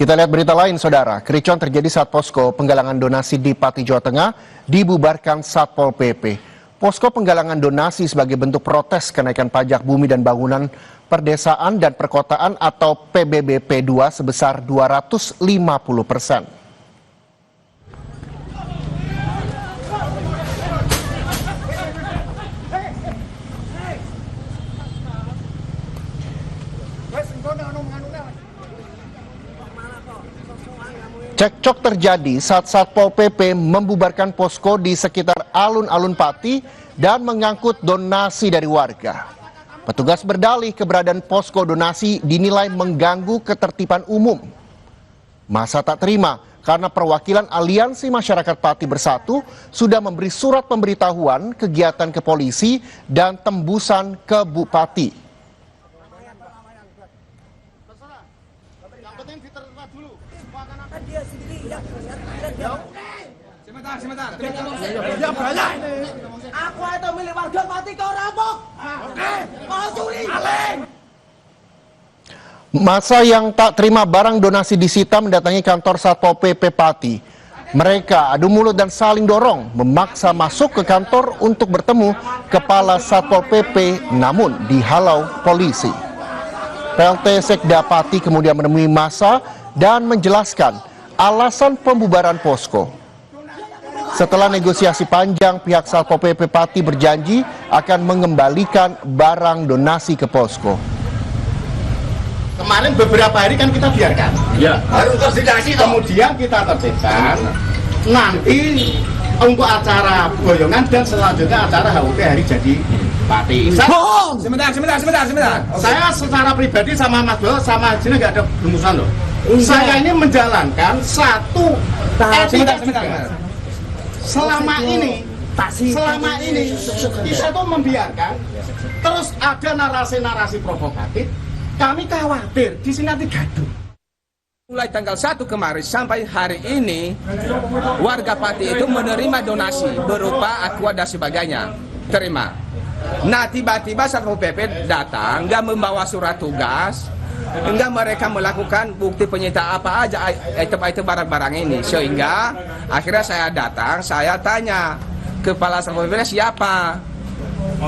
Kita lihat berita lain, Saudara. Kericuan terjadi saat posko penggalangan donasi di Pati, Jawa Tengah dibubarkan Satpol PP. Posko penggalangan donasi sebagai bentuk protes kenaikan pajak bumi dan bangunan perdesaan dan perkotaan atau PBBP 2 sebesar 250%. Cekcok terjadi saat Satpol PP membubarkan posko di sekitar alun-alun Pati dan mengangkut donasi dari warga. Petugas berdalih keberadaan posko donasi dinilai mengganggu ketertiban umum. Masa tak terima karena perwakilan Aliansi Masyarakat Pati Bersatu sudah memberi surat pemberitahuan kegiatan ke polisi dan tembusan ke Bupati. Sebentar. Ya banyak ini. Aku itu milik warga Pati kau rampok. Oke, kau curi. Maling. Masa yang tak terima barang donasi disita mendatangi kantor Satpol PP Pati. Mereka adu mulut dan saling dorong, memaksa masuk ke kantor untuk bertemu Kepala Satpol PP, namun dihalau polisi. PLT Sekda Pati kemudian menemui massa dan menjelaskan alasan pembubaran posko. Setelah negosiasi panjang, pihak Satpol PP Pati berjanji akan mengembalikan barang donasi ke posko. Kemarin beberapa hari kan kita biarkan. Ya. Harus konsolidasi. Kemudian kita tertibkan. Nanti untuk acara boyongan dan selanjutnya acara HUT hari jadi Pati. Sebentar. Saya secara pribadi sama Mas Bowo sama Jina nggak ada rumusan loh. Saya ini menjalankan satu etika juga. Selama ini kita tuh membiarkan terus ada narasi-narasi provokatif. Kami khawatir di sini nanti gaduh. Mulai tanggal 1 kemarin sampai hari ini warga Pati itu menerima donasi berupa aqua dan sebagainya. Terima. Nah tiba-tiba Satpol PP datang, nggak membawa surat tugas, enggak mereka melakukan bukti penyitaan apa aja item-item barang-barang ini. Sehingga akhirnya saya datang, saya tanya Kepala Satpol PP siapa.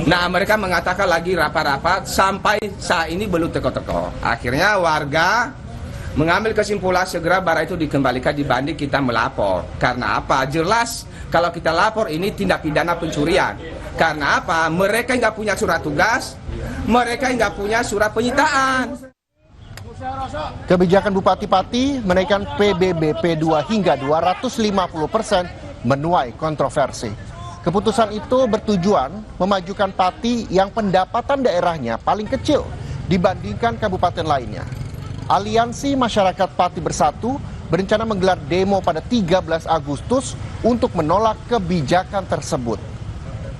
Nah mereka mengatakan lagi rapat-rapat sampai saat ini belum teko-teko. Akhirnya warga mengambil kesimpulan segera barang itu dikembalikan dibanding kita melapor. Karena apa? Jelas kalau kita lapor ini tindak pidana pencurian. Karena apa? Mereka nggak punya surat tugas, mereka nggak punya surat penyitaan. Kebijakan Bupati Pati menaikkan PBBP 2 hingga 250% menuai kontroversi. Keputusan itu bertujuan memajukan Pati yang pendapatan daerahnya paling kecil dibandingkan kabupaten lainnya. Aliansi Masyarakat Pati Bersatu berencana menggelar demo pada 13 Agustus untuk menolak kebijakan tersebut.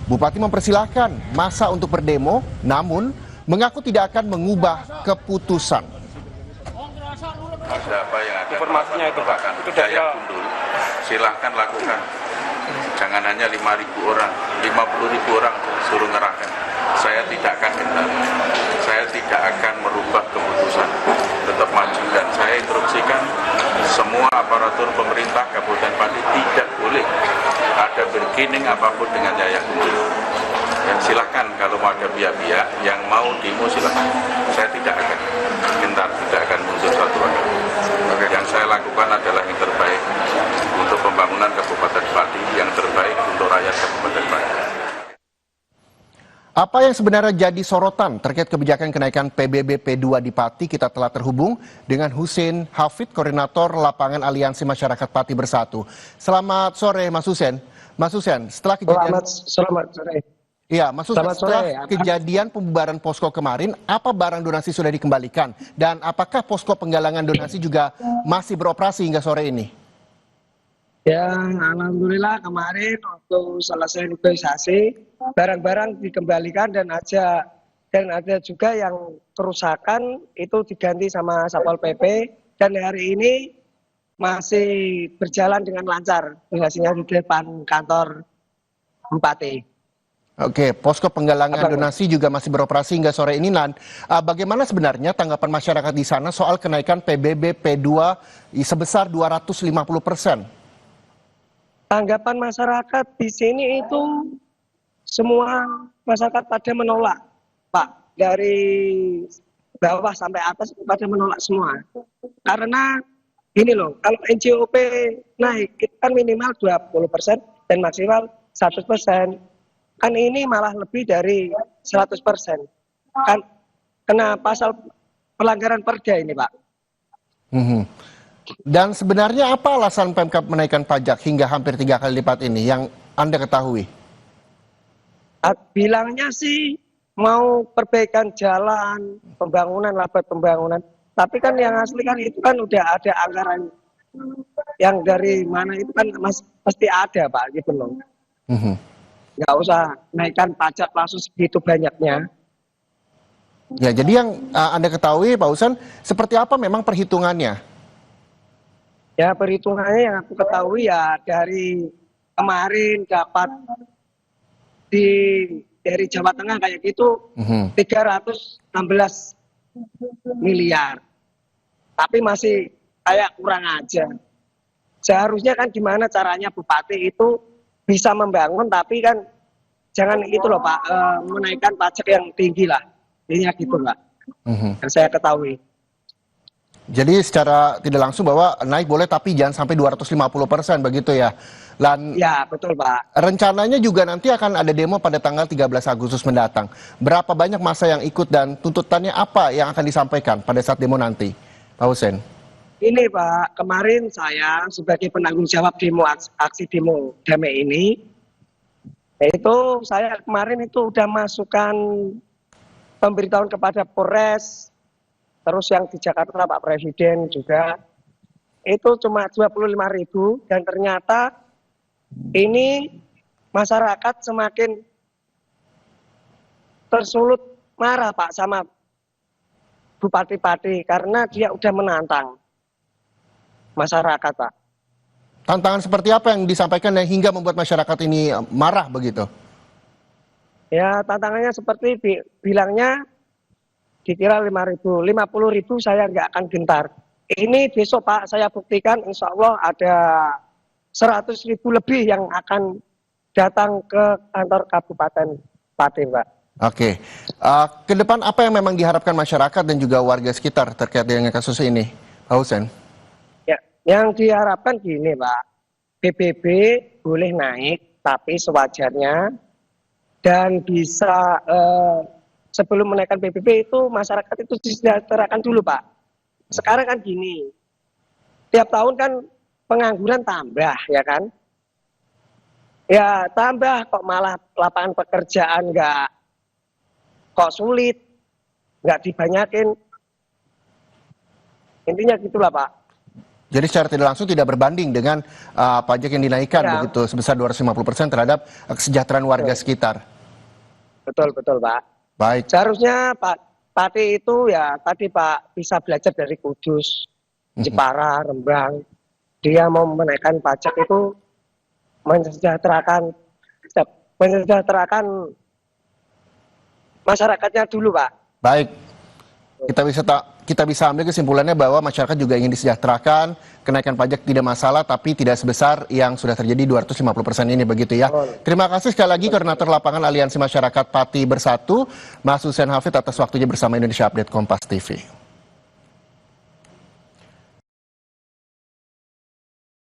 Bupati mempersilahkan massa untuk berdemo, namun mengaku tidak akan mengubah keputusan. Ada apa yang akan informasinya itu Pak, itu daya gundul, silahkan lakukan. Jangan hanya 5.000 orang, 50.000 orang suruh ngerahkan. Saya tidak akan gentar, saya tidak akan merubah keputusan, tetap maju. Dan saya instruksikan semua aparatur pemerintah Kabupaten Pati tidak boleh ada bergening apapun dengan Yaya Gundul. Dan silakan kalau mau ada pihak-pihak yang mau demo silakan. Saya tidak akan gentar, tidak akan muncul suatu hal. Yang saya lakukan adalah yang terbaik untuk pembangunan Kabupaten Pati, yang terbaik untuk rakyat Kabupaten Pati. Apa yang sebenarnya jadi sorotan terkait kebijakan kenaikan PBBP 2 di Pati? Kita telah terhubung dengan Husein Hafid, Koordinator Lapangan Aliansi Masyarakat Pati Bersatu. Selamat sore, Mas Husein. Mas Husein, setelah kejadian... Selamat sore. Iya, Mas Husein, setelah kejadian pembubaran posko kemarin, apa barang donasi sudah dikembalikan? Dan apakah posko penggalangan donasi juga masih beroperasi hingga sore ini? Ya, alhamdulillah kemarin waktu selesai negosiasi, barang-barang dikembalikan dan ada juga yang kerusakan itu diganti sama Satpol PP, dan hari ini masih berjalan dengan lancar, donasinya di depan kantor Bupati. Oke, posko penggalangan donasi juga masih beroperasi hingga sore ini. Nan, bagaimana sebenarnya tanggapan masyarakat di sana soal kenaikan PBB P2 sebesar 250%? Tanggapan masyarakat di sini itu semua masyarakat pada menolak, Pak. Dari bawah sampai atas pada menolak semua. Karena gini loh, kalau NJOP naik itu kan minimal 20% dan maksimal 100%. Kan ini malah lebih dari 100%. Kan kena pasal pelanggaran perda ini, Pak. Dan sebenarnya apa alasan Pemkab menaikkan pajak hingga hampir 3 kali lipat ini yang Anda ketahui? Bilangnya sih mau perbaikan jalan, pembangunan, laba pembangunan. Tapi kan yang asli kan itu kan udah ada anggaran yang dari mana itu kan pasti ada, Pak, gitu loh. Nggak usah naikkan pajak langsung segitu banyaknya. Ya, jadi yang Anda ketahui, Pak Husen, seperti apa memang perhitungannya? Ya, perhitungannya yang aku ketahui ya dari kemarin dapat dari Jawa Tengah kayak gitu 316 miliar. Tapi masih kayak kurang aja. Seharusnya kan gimana caranya Bupati itu bisa membangun, tapi kan jangan itu loh Pak, menaikkan pajak yang tinggi lah. Ini gitu Pak, yang saya ketahui. Jadi secara tidak langsung bahwa naik boleh tapi jangan sampai 250% begitu ya. Dan ya betul Pak. Rencananya juga nanti akan ada demo pada tanggal 13 Agustus mendatang. Berapa banyak massa yang ikut dan tuntutannya apa yang akan disampaikan pada saat demo nanti, Pak Husen? Ini Pak, kemarin saya sebagai penanggung jawab demo aksi demo damai ini, itu saya kemarin itu udah masukkan pemberitahuan kepada Polres, terus yang di Jakarta Pak Presiden juga, itu cuma 25.000 dan ternyata ini masyarakat semakin tersulut marah Pak sama Bupati-Pati karena dia udah menantang masyarakat, Pak. Tantangan seperti apa yang disampaikan dan hingga membuat masyarakat ini marah begitu? Ya, tantangannya seperti bilangnya dikira 5.000, 50.000 saya nggak akan gentar. Ini besok Pak, saya buktikan insya Allah ada 100.000 lebih yang akan datang ke kantor Kabupaten Pati, Pak. Oke, ke depan apa yang memang diharapkan masyarakat dan juga warga sekitar terkait dengan kasus ini, Pak Husen? Yang diharapkan gini Pak, PBB boleh naik tapi sewajarnya dan bisa sebelum menaikkan PBB itu masyarakat itu disejahterakan dulu Pak. Sekarang kan gini, tiap tahun kan pengangguran tambah ya kan? Ya tambah kok malah lapangan pekerjaan kok sulit, nggak dibanyakin. Intinya gitulah Pak. Jadi secara tidak langsung tidak berbanding dengan pajak yang dinaikkan begitu sebesar 250% terhadap kesejahteraan warga sekitar. Betul Pak. Baik. Seharusnya Pak Pati itu ya tadi Pak bisa belajar dari Kudus, Jepara, Rembang. Dia mau menaikkan pajak itu mensejahterakan masyarakatnya dulu Pak. Baik. Kita bisa ambil kesimpulannya bahwa masyarakat juga ingin disejahterakan, kenaikan pajak tidak masalah, tapi tidak sebesar yang sudah terjadi 250% ini begitu ya. Terima kasih sekali lagi Koordinator Lapangan Aliansi Masyarakat Pati Bersatu, Mas Husen Hafid atas waktunya bersama Indonesia Update Kompas TV.